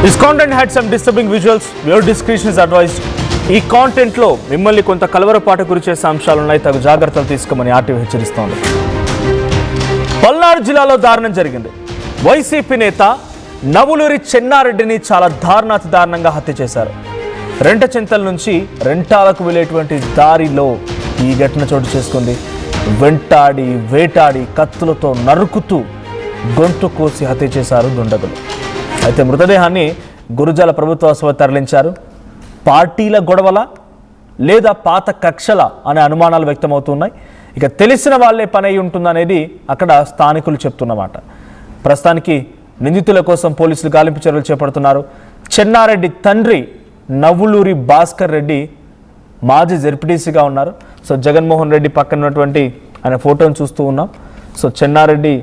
This content had some disturbing visuals. Your discretion is advised. ఈ content లో మిమ్మల్ని కొంత కలవరపాటు గురి చేసే అంశాలు ఉన్నాయి. తగు జాగ్రత్తలు తీసుకోమని ఆర్టీవీ హెచ్చరిస్తోంది. పల్నాడు జిల్లాలో దారుణం జరిగింది. వైసీపీ నేత నవులూరి చెన్నారెడ్డిని చాలా దారుణంగా హత్య చేశారు. రెంటచింతల నుంచి రెంటాలకు వెళ్ళేటువంటి దారిలో ఈ ఘటన చోటు చేసుకుంది. వెంటాడి వేటాడి కత్తులతో నరుకుతూ గొంతు కోసి హత్య చేశారు దుండగులు. అయితే మృతదేహాన్ని గురుజాల ప్రభుత్వ ఆసుపత్రికి తరలించారు. పార్టీల గొడవల లేదా పాత కక్షల అనే అనుమానాలు వ్యక్తమవుతున్నాయి. ఇక తెలిసిన వాళ్ళే పని అయి ఉంటుందనేది అక్కడ స్థానికులు చెప్తున్నమాట. ప్రస్తుతానికి నిందితుల కోసం పోలీసులు గాలింపు చర్యలు చేపడుతున్నారు. చెన్నారెడ్డి తండ్రి నవ్వులూరి భాస్కర్ రెడ్డి మాజీ జెడ్పీటీసీగా ఉన్నారు. సో జగన్మోహన్ రెడ్డి పక్కన ఉన్నటువంటి ఆయన ఫోటోను చూస్తూ ఉన్నాం. సో చెన్నారెడ్డి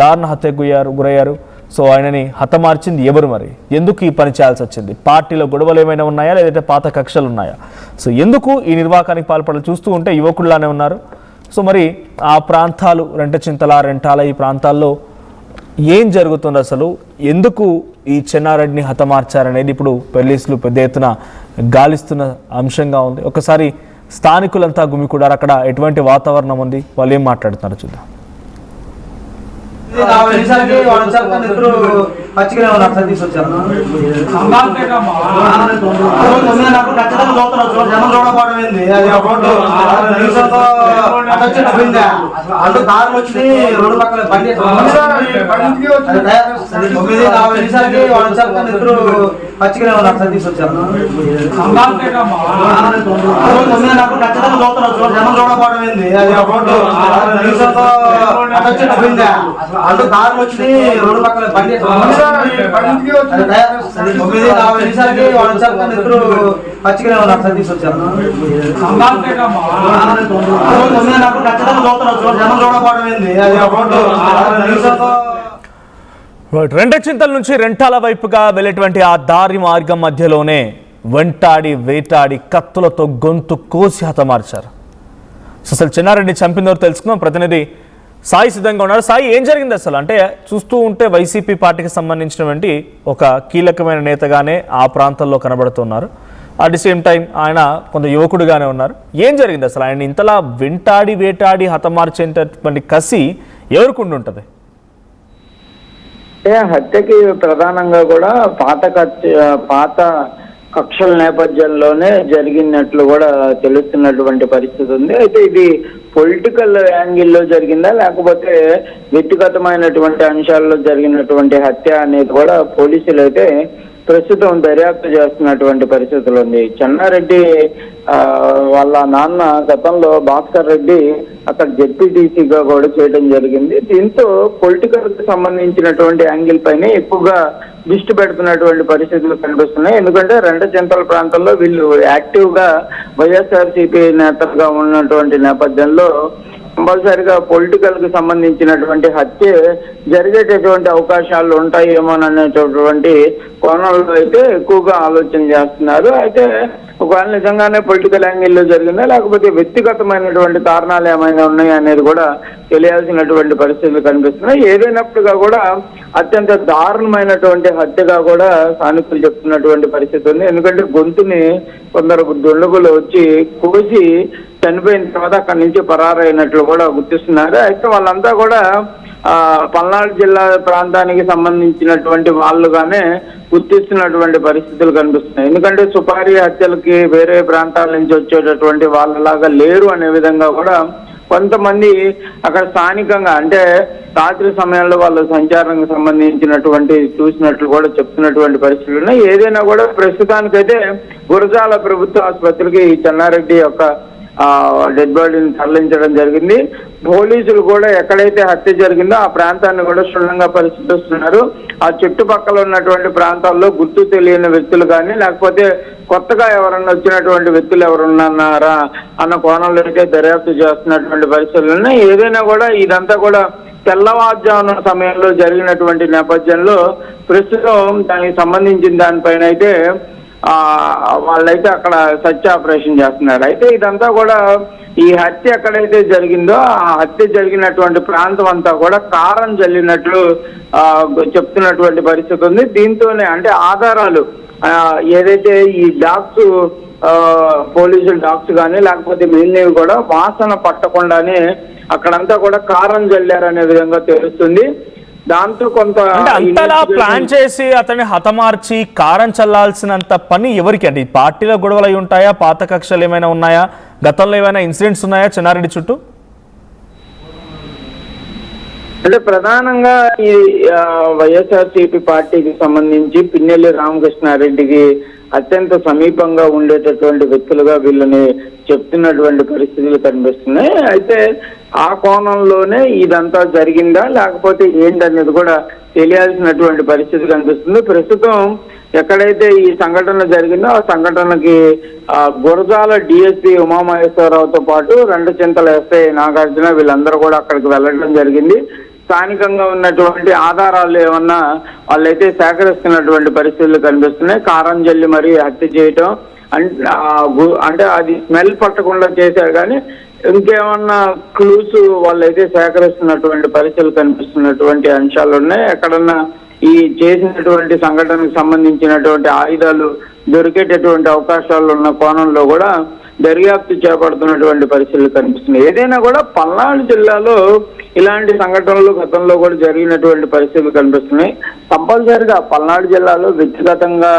దారుణ హత్యకు గురయ్యారు. సో ఆయనని హతమార్చింది ఎవరు, మరి ఎందుకు ఈ పని చేయాల్సి వచ్చింది? పార్టీలో గొడవలు ఏమైనా ఉన్నాయా, లేదంటే పాత కక్షలు ఉన్నాయా? సో ఎందుకు ఈ నిర్వాకానికి పాల్పడాలి? చూస్తూ ఉంటే యువకుల్లానే ఉన్నారు. సో మరి ఆ ప్రాంతాలు రెంటాల ఈ ప్రాంతాల్లో ఏం జరుగుతుంది, అసలు ఎందుకు ఈ చెన్నారెడ్డిని హతమార్చారనేది ఇప్పుడు పోలీసులు పెద్ద ఎత్తున గాలిస్తున్న అంశంగా ఉంది. ఒకసారి స్థానికులంతా గుమికూడారు. అక్కడ ఎటువంటి వాతావరణం ఉంది, వాళ్ళు ఏం మాట్లాడుతున్నారు చూద్దాం. పచ్చిగా తీసుకొచ్చారు జనం చూడకపోవడం ఏంది, అది అంటే దారి వచ్చి రోడ్డు పక్కన బండి 9:40 నిమిషాలకి వాళ్ళు వచ్చారు. ఇద్దరు పచ్చిగా ఉన్నారు తీసుకొచ్చారు 9:40 ఖచ్చితంగా చూస్తున్నారు. జనం చూడకపోవడం ఏంది, అది నిమిషంతో అంటే దారి వచ్చి రోడ్డు పక్కన బండి 9:40 నిమిషాలకి వాళ్ళు వచ్చారు. ఇద్దరు పచ్చిగా ఉన్నారు తీసుకొచ్చారు 9:40 ఖచ్చితంగా చూస్తున్నారు. జనం చూడకపోవడం ఏంది, అది నిమిషంతో. రెంటచింతల నుంచి రెంటాల వైపుగా వెళ్ళేటువంటి ఆ దారి మార్గం మధ్యలోనే వెంటాడి వేటాడి కత్తులతో గొంతు కోసి హతమార్చారు. అసలు చెన్నారెడ్డి చంపినవారు తెలుసుకుందాం. ప్రతినిధి సాయి సిద్ధంగా ఉన్నారు. సాయి, ఏం జరిగింది అసలు? అంటే చూస్తూ ఉంటే వైసీపీ పార్టీకి సంబంధించినటువంటి ఒక కీలకమైన నేతగానే ఆ ప్రాంతంలో కనబడుతున్నారు. అట్ ది సేమ్ టైం ఆయన కొంత యువకుడుగానే ఉన్నారు. ఏం జరిగింది అసలు? ఆయన ఇంతలా వెంటాడి వేటాడి హతమార్చేటటువంటి కసి ఎవరికి ఉంటుంది? హత్యకి ప్రధానంగా కూడా పాత కక్షల నేపథ్యంలోనే జరిగినట్లు కూడా తెలుస్తున్నటువంటి పరిస్థితి ఉంది. అయితే ఇది పొలిటికల్ యాంగిల్లో జరిగిందా, లేకపోతే వ్యక్తిగతమైనటువంటి అంశాల్లో జరిగినటువంటి హత్య అనేది కూడా పోలీసులు అయితే ప్రస్తుతం దర్యాప్తు చేస్తున్నటువంటి పరిస్థితులు ఉంది. చెన్నారెడ్డి వాళ్ళ నాన్న గతంలో భాస్కర్ రెడ్డి అక్కడ జెడ్పీటీసీగా కూడా చేయడం జరిగింది. దీంతో పొలిటికల్ కి సంబంధించినటువంటి యాంగిల్ పైన ఎక్కువగా దృష్టి పెడుతున్నటువంటి పరిస్థితులు కనిపిస్తున్నాయి. ఎందుకంటే రెంటచింతల ప్రాంతంలో వీళ్ళు యాక్టివ్ గా వైఎస్ఆర్సీపీ నేతలుగా ఉన్నటువంటి నేపథ్యంలో కంపల్సరిగా పొలిటికల్ కి సంబంధించినటువంటి హత్య జరిగేటటువంటి అవకాశాలు ఉంటాయేమోననేటటువంటి కోణంలో అయితే ఎక్కువగా ఆలోచన చేస్తున్నారు. అయితే ఒకవేళ నిజంగానే పొలిటికల్ యాంగిల్లో జరిగిందా, లేకపోతే వ్యక్తిగతమైనటువంటి కారణాలు ఏమైనా ఉన్నాయా అనేది కూడా తెలియాల్సినటువంటి పరిస్థితులు కనిపిస్తున్నాయి. ఏదైనప్పటిగా కూడా అత్యంత దారుణమైనటువంటి హత్యగా కూడా స్థానికులు చెప్తున్నటువంటి పరిస్థితి ఉంది. ఎందుకంటే గొంతుని కొందరు దుండగులు వచ్చి కోసి చనిపోయిన తర్వాత అక్కడి నుంచి పరారైనట్లు కూడా గుర్తిస్తున్నారు. అయితే వాళ్ళంతా కూడా పల్నాడు జిల్లా ప్రాంతానికి సంబంధించినటువంటి వాళ్ళుగానే గుర్తిస్తున్నటువంటి పరిస్థితులు కనిపిస్తున్నాయి. ఎందుకంటే సుపారీ హత్యలకి వేరే ప్రాంతాల నుంచి వచ్చేటటువంటి వాళ్ళలాగా లేరు అనే విధంగా కూడా కొంతమంది అక్కడ స్థానికంగా, అంటే రాత్రి సమయంలో వాళ్ళ సంచారానికి సంబంధించినటువంటి చూసినట్లు కూడా చెప్తున్నటువంటి పరిస్థితులు ఉన్నాయి. ఏదైనా కూడా ప్రస్తుతానికైతే గురజాల ప్రభుత్వ ఆసుపత్రికి ఈ చెన్నారెడ్డి యొక్క డెడ్ బాడీని తరలించడం జరిగింది. పోలీసులు కూడా ఎక్కడైతే హత్య జరిగిందో ఆ ప్రాంతాన్ని కూడా క్షుణ్ణంగా పరిశీలిస్తున్నారు. ఆ చుట్టుపక్కల ఉన్నటువంటి ప్రాంతాల్లో గుర్తు తెలియని వ్యక్తులు కానీ, లేకపోతే కొత్తగా ఎవరన్నా వచ్చినటువంటి వ్యక్తులు ఎవరున్నారా అన్న కోణంలో అయితే దర్యాప్తు చేస్తున్నటువంటి పరిస్థితులు ఉన్నాయి. ఏదైనా కూడా ఇదంతా కూడా తెల్లవారుజామున సమయంలో జరిగినటువంటి నేపథ్యంలో ప్రస్తుతం దానికి సంబంధించిన దానిపైన అయితే వాళ్ళైతే అక్కడ సర్చ్ ఆపరేషన్ చేస్తున్నారు. అయితే ఇదంతా కూడా ఈ హత్య ఎక్కడైతే జరిగిందో ఆ హత్య జరిగినటువంటి ప్రాంతం అంతా కూడా కారం జల్లినట్లు చెప్తున్నటువంటి పరిస్థితి ఉంది. దీంతోనే అంటే ఆధారాలు ఏదైతే ఈ డాగ్స్ పోలీసులు డాగ్స్ కానీ లేకపోతే మిగిలినవి కూడా వాసన పట్టకుండానే అక్కడంతా కూడా కారం జల్లారనే విధంగా తెలుస్తుంది. దాంతో కొంత అంతలా ప్లాన్ చేసి అతన్ని హతమార్చి కారం చల్లాల్సినంత పని ఎవరికి? అంటే పార్టీలో గొడవలు అయి ఉంటాయా? పాత కక్షలు ఏమైనా ఉన్నాయా? గతంలో ఏమైనా ఇన్సిడెంట్స్ ఉన్నాయా చెన్నారెడ్డి చుట్టూ? అంటే ప్రధానంగా ఈ వైఎస్ఆర్సీపీ పార్టీకి సంబంధించి పిన్నెల్లి రామకృష్ణారెడ్డికి అత్యంత సమీపంగా ఉండేటటువంటి వ్యక్తులుగా వీళ్ళని చెప్తున్నటువంటి పరిస్థితులు కనిపిస్తున్నాయి. అయితే ఆ కోణంలోనే ఇదంతా జరిగిందా లేకపోతే ఏంటనేది కూడా తెలియాల్సినటువంటి పరిస్థితి కనిపిస్తుంది. ప్రస్తుతం ఎక్కడైతే ఈ సంఘటన జరిగిందో ఆ సంఘటనకి గురజాల డిఎస్పీ ఉమామహేశ్వరరావుతో పాటు రెండచింతల ఎస్ఐ నాగార్జున వీళ్ళందరూ కూడా అక్కడికి వెళ్ళడం జరిగింది. స్థానికంగా ఉన్నటువంటి ఆధారాలు ఏమన్నా వాళ్ళైతే సేకరిస్తున్నటువంటి పరిస్థితులు కనిపిస్తున్నాయి. కారం జల్లి మరీ హత్య చేయటం అంటే అది స్మెల్ పట్టకుండా చేశారు కానీ ఇంకేమన్నా క్లూస్ వాళ్ళైతే సేకరిస్తున్నటువంటి పరిస్థితులు కనిపిస్తున్నటువంటి అంశాలు ఉన్నాయి. ఎక్కడన్నా ఈ చేసినటువంటి సంఘటనకు సంబంధించినటువంటి ఆయుధాలు దొరికేటటువంటి అవకాశాలు ఉన్న కోణంలో కూడా దర్యాప్తు చేపడుతున్నటువంటి పరిస్థితులు కనిపిస్తున్నాయి. ఏదైనా కూడా పల్నాడు జిల్లాలో ఇలాంటి సంఘటనలు గతంలో కూడా జరిగినటువంటి పరిస్థితులు కనిపిస్తున్నాయి. కంపల్సరిగా పల్నాడు జిల్లాలో వ్యక్తిగతంగా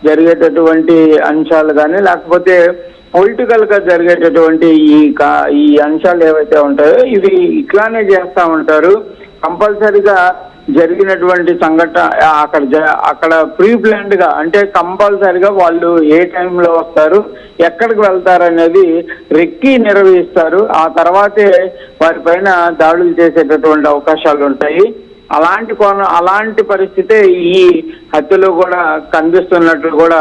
జరిగేటటువంటి అంశాలు కానీ లేకపోతే పొలిటికల్ గా జరిగేటటువంటి ఈ అంశాలు ఏవైతే ఉంటాయో ఇవి ఇట్లానే చేస్తా ఉంటారు. కంపల్సరిగా జరిగినటువంటి సంఘటన అక్కడ ప్రీ ప్లాన్డ్ గా అంటే కంపల్సరిగా వాళ్ళు ఏ టైంలో వస్తారు ఎక్కడికి వెళ్తారు అనేది రెక్కి నిర్వహిస్తారు. ఆ తర్వాతే వారిపైన దాడులు చేసేటటువంటి అవకాశాలు ఉంటాయి. అలాంటి పరిస్థితే ఈ హత్యలో కూడా కనిపిస్తున్నట్లు కూడా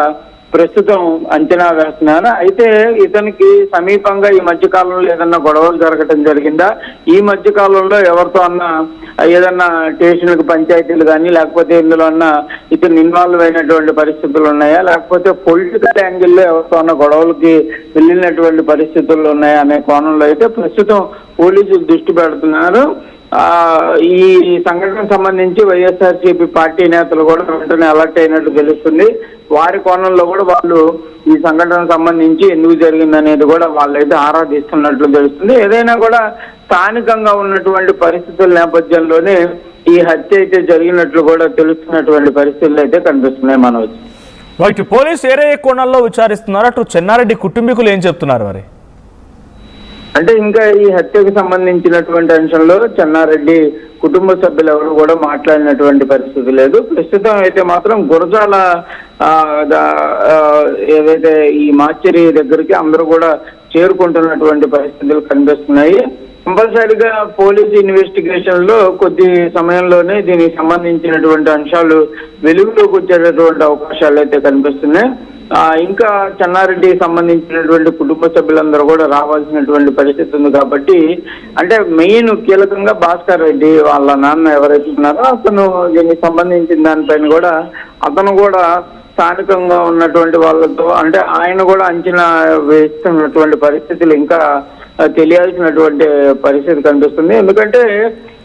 ప్రస్తుతం అంచనా వేస్తున్నాను. అయితే ఇతనికి సమీపంగా ఈ మధ్య కాలంలో ఏదన్నా గొడవలు జరగటం జరిగిందా? ఈ మధ్య కాలంలో ఎవరితో అన్నా ఏదన్నా స్టేషన్లకు పంచాయతీలు కానీ లేకపోతే ఇందులో అన్నా ఇతను ఇన్వాల్వ్ అయినటువంటి పరిస్థితులు ఉన్నాయా? లేకపోతే పొలిటికల్ యాంగిల్లో ఎవరితో అన్న గొడవలకి వెళ్ళినటువంటి పరిస్థితులు ఉన్నాయా అనే కోణంలో అయితే ప్రస్తుతం పోలీసులు దృష్టి పెడుతున్నారు. ఈ సంఘటనకు సంబంధించి వైఎస్ఆర్సీపీ పార్టీ నేతలు కూడా వెంటనే అలర్ట్ అయినట్టు తెలుస్తుంది. వారి కోణంలో కూడా వాళ్ళు ఈ సంఘటనకు సంబంధించి ఎందుకు జరిగింది అనేది కూడా వాళ్ళైతే ఆరాధిస్తున్నట్లు తెలుస్తుంది. ఏదైనా కూడా స్థానికంగా ఉన్నటువంటి పరిస్థితుల నేపథ్యంలోనే ఈ హత్య అయితే జరిగినట్లు కూడా తెలుస్తున్నటువంటి పరిస్థితులు అయితే కనిపిస్తున్నాయి. మనోజ్, ఇటు పోలీసు ఏ కోణాల్లో విచారిస్తున్నారు, అటు చెన్నారెడ్డి కుటుంబీకులు ఏం చెప్తున్నారు మరి? అంటే ఇంకా ఈ హత్యకు సంబంధించినటువంటి అంశంలో చెన్నారెడ్డి కుటుంబ సభ్యులు ఎవరు కూడా మాట్లాడినటువంటి పరిస్థితి లేదు. ప్రస్తుతం అయితే మాత్రం గురజాల ఏదైతే ఈ మాచరి దగ్గరికి అందరూ కూడా చేరుకుంటున్నటువంటి పరిస్థితులు కనిపిస్తున్నాయి. కంపల్సరీగా పోలీసు ఇన్వెస్టిగేషన్ లో కొద్ది సమయంలోనే దీనికి సంబంధించినటువంటి అంశాలు వెలుగులోకి వచ్చేటటువంటి అవకాశాలు అయితే కనిపిస్తున్నాయి. ఇంకా చెన్నారెడ్డికి సంబంధించినటువంటి కుటుంబ సభ్యులందరూ కూడా రావాల్సినటువంటి పరిస్థితి ఉంది. కాబట్టి అంటే మెయిన్ కీలకంగా భాస్కర్ రెడ్డి వాళ్ళ నాన్న ఎవరైతే ఉన్నారో అతను దీనికి సంబంధించిన దానిపైన కూడా అతను కూడా స్థానికంగా ఉన్నటువంటి వాళ్ళతో అంటే ఆయన కూడా అంచనా వేస్తున్నటువంటి పరిస్థితులు ఇంకా తెలియాల్సినటువంటి పరిస్థితి కనిపిస్తుంది. ఎందుకంటే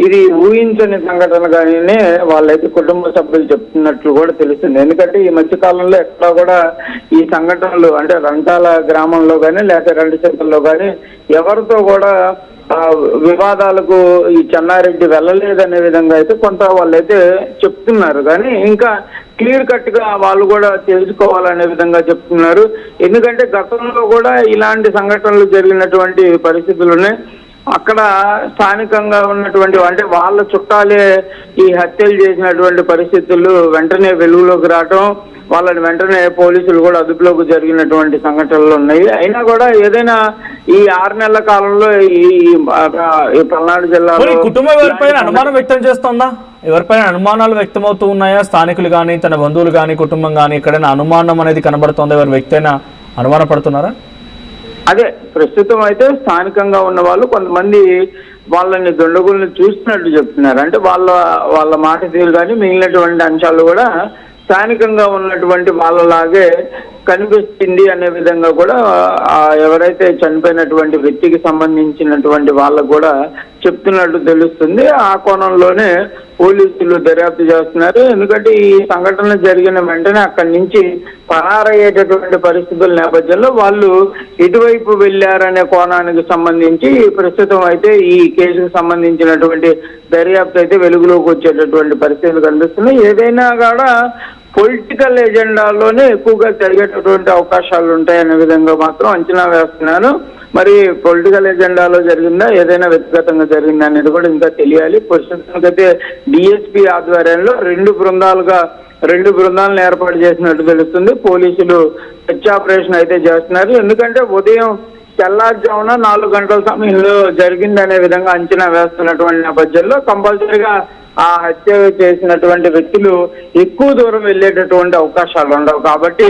ఇది ఊహించని సంఘటనగానే వాళ్ళైతే కుటుంబ సభ్యులు చెప్తున్నట్లు కూడా తెలుస్తుంది. ఎందుకంటే ఈ మధ్య కాలంలో ఎక్కడా కూడా ఈ సంఘటనలు అంటే రంటాల గ్రామంలో కానీ లేకపోతే రెండచింతల్లో కానీ ఎవరితో కూడా వివాదాలకు ఈ చెన్నారెడ్డి వెళ్ళలేదనే విధంగా అయితే కొంత వాళ్ళైతే చెప్తున్నారు. కానీ ఇంకా క్లియర్ కట్ గా వాళ్ళు కూడా తెలుసుకోవాలనే విధంగా చెప్తున్నారు. ఎందుకంటే గతంలో కూడా ఇలాంటి సంఘటనలు జరిగినటువంటి పరిస్థితులున్నాయి. అక్కడ స్థానికంగా ఉన్నటువంటి అంటే వాళ్ళ చుట్టాలే ఈ హత్యలు చేసినటువంటి పరిస్థితులు వెంటనే వెలుగులోకి రావటం, వాళ్ళని వెంటనే పోలీసులు కూడా అదుపులోకి జరిగినటువంటి సంఘటనలు ఉన్నాయి. అయినా కూడా ఏదైనా ఈ 6 నెలల కాలంలో ఈ పల్నాడు జిల్లాలో కుటుంబం ఎవరిపైన అనుమానం వ్యక్తం చేస్తోందా? ఎవరిపైన అనుమానాలు వ్యక్తమవుతూ ఉన్నాయా? స్థానికులు కానీ తన బంధువులు కానీ కుటుంబం కానీ ఎక్కడైనా అనుమానం అనేది కనబడుతోందా? ఎవరి వ్యక్తి అయినా అనుమాన పడుతున్నారా? అదే ప్రస్తుతం అయితే స్థానికంగా ఉన్న వాళ్ళు కొంతమంది వాళ్ళని దుండగుల్ని చూస్తున్నట్టు చెప్తున్నారు. అంటే వాళ్ళ మాట తీరు కానీ మిగిలినటువంటి అంశాలు కూడా స్థానికంగా ఉన్నటువంటి వాళ్ళలాగే కనిపిస్తుంది అనే విధంగా కూడా ఎవరైతే చనిపోయినటువంటి వ్యక్తికి సంబంధించినటువంటి వాళ్ళకు కూడా చెప్తున్నట్టు తెలుస్తుంది. ఆ కోణంలోనే పోలీసులు దర్యాప్తు చేస్తున్నారు. ఎందుకంటే ఈ సంఘటన జరిగిన వెంటనే అక్కడి నుంచి పరారయ్యేటటువంటి పరిస్థితుల నేపథ్యంలో వాళ్ళు ఎటువైపు వెళ్ళారనే కోణానికి సంబంధించి ప్రస్తుతం అయితే ఈ కేసుకు సంబంధించినటువంటి దర్యాప్తు అయితే వెలుగులోకి వచ్చేటటువంటి పరిస్థితులు కనిపిస్తున్నాయి. ఏదైనా కూడా పొలిటికల్ ఎజెండాలోనే ఎక్కువగా జరిగేటటువంటి అవకాశాలు ఉంటాయనే విధంగా మాత్రం అంచనా వేస్తున్నాను. మరి పొలిటికల్ ఎజెండాలో జరిగిందా, ఏదైనా వ్యక్తిగతంగా జరిగిందా అనేది కూడా ఇంకా తెలియాలి. ప్రస్తుతానికైతే డిఎస్పీ ఆధ్వర్యంలో రెండు బృందాలను ఏర్పాటు చేసినట్టు తెలుస్తుంది. పోలీసులు సెర్చ్ ఆపరేషన్ అయితే చేస్తున్నారు. ఎందుకంటే ఉదయం తెల్లారుజామున 4 గంటల సమయంలో జరిగిందనే విధంగా అంచనా వేస్తున్నటువంటి నేపథ్యంలో కంపల్సరీగా ఆ హత్య చేసినటువంటి వ్యక్తులు ఎక్కువ దూరం వెళ్ళేటటువంటి అవకాశాలు ఉండవు. కాబట్టి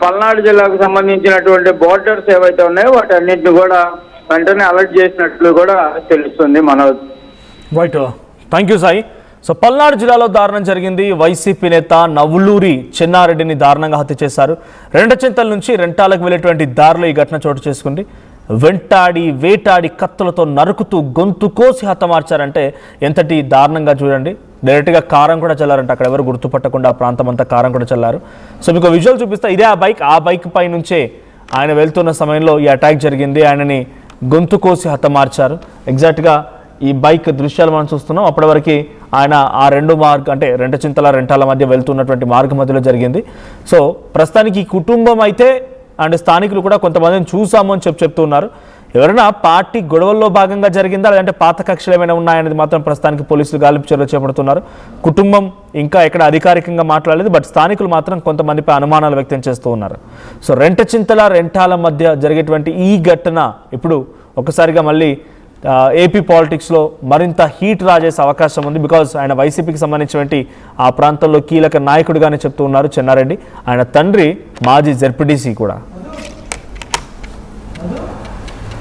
పల్నాడు జిల్లాకు సంబంధించినటువంటి బోర్డర్స్ ఏవైతే ఉన్నాయో వాటన్నిటిని కూడా వెంటనే అలర్ట్ చేసినట్లు కూడా తెలుస్తుంది. Manoj. Right, thank you Sai. So Palnadu జిల్లాలో దారుణం జరిగింది. వైసీపీ నేత నవ్వులూరి చెన్నారెడ్డిని దారుణంగా హత్య చేశారు. రెండచింతల నుంచి రెంటాలకు వెళ్ళేటువంటి దారిలో ఈ ఘటన చోటు చేసుకుంది. వేటాడి కత్తులతో నరుకుతూ గొంతు కోసి హతమార్చారంటే ఎంతటి దారుణంగా చూడండి. డైరెక్ట్గా కారం కూడా చల్లారంటే అక్కడ ఎవరు గుర్తుపట్టకుండా ఆ ప్రాంతం అంతా కారం కూడా చల్లారు. సో మీకు విజువల్ చూపిస్తా. ఇదే ఆ బైక్ పై నుంచే ఆయన వెళ్తున్న సమయంలో ఈ అటాక్ జరిగింది. ఆయనని గొంతు కోసి హతమార్చారు. ఎగ్జాక్ట్గా ఈ బైక్ దృశ్యాలు మనం చూస్తున్నాం. అప్పటి వరకు ఆయన ఆ రెంటాల మధ్య వెళ్తున్నటువంటి మార్గం మధ్యలో జరిగింది. సో ప్రస్తుతానికి ఈ కుటుంబం అయితే అండ్ స్థానికులు కూడా కొంతమందిని చూసాము అని చెప్తున్నారు. ఎవరైనా పార్టీ గొడవల్లో భాగంగా జరిగిందా లేదంటే పాత కక్షలు ఏమైనా ఉన్నాయనేది మాత్రం ప్రస్తుతానికి పోలీసులు గాలింపు చర్యలు చేపడుతున్నారు. కుటుంబం ఇంకా ఎక్కడ అధికారికంగా మాట్లాడలేదు. బట్ స్థానికులు మాత్రం కొంతమందిపై అనుమానాలు వ్యక్తం చేస్తూ ఉన్నారు. సో రెంటాల మధ్య జరిగేటువంటి ఈ ఘటన ఇప్పుడు ఒకసారిగా మళ్ళీ ఏపీ పాలిటిక్స్లో మరింత హీట్ రాజేసే అవకాశం ఉంది. బికాజ్ ఆయన వైసీపీకి సంబంధించినటువంటి ఆ ప్రాంతంలో కీలక నాయకుడిగానే చెప్తూ ఉన్నారు చెన్నారెడ్డి. ఆయన తండ్రి మాజీ జెడ్పీటీసీ కూడా.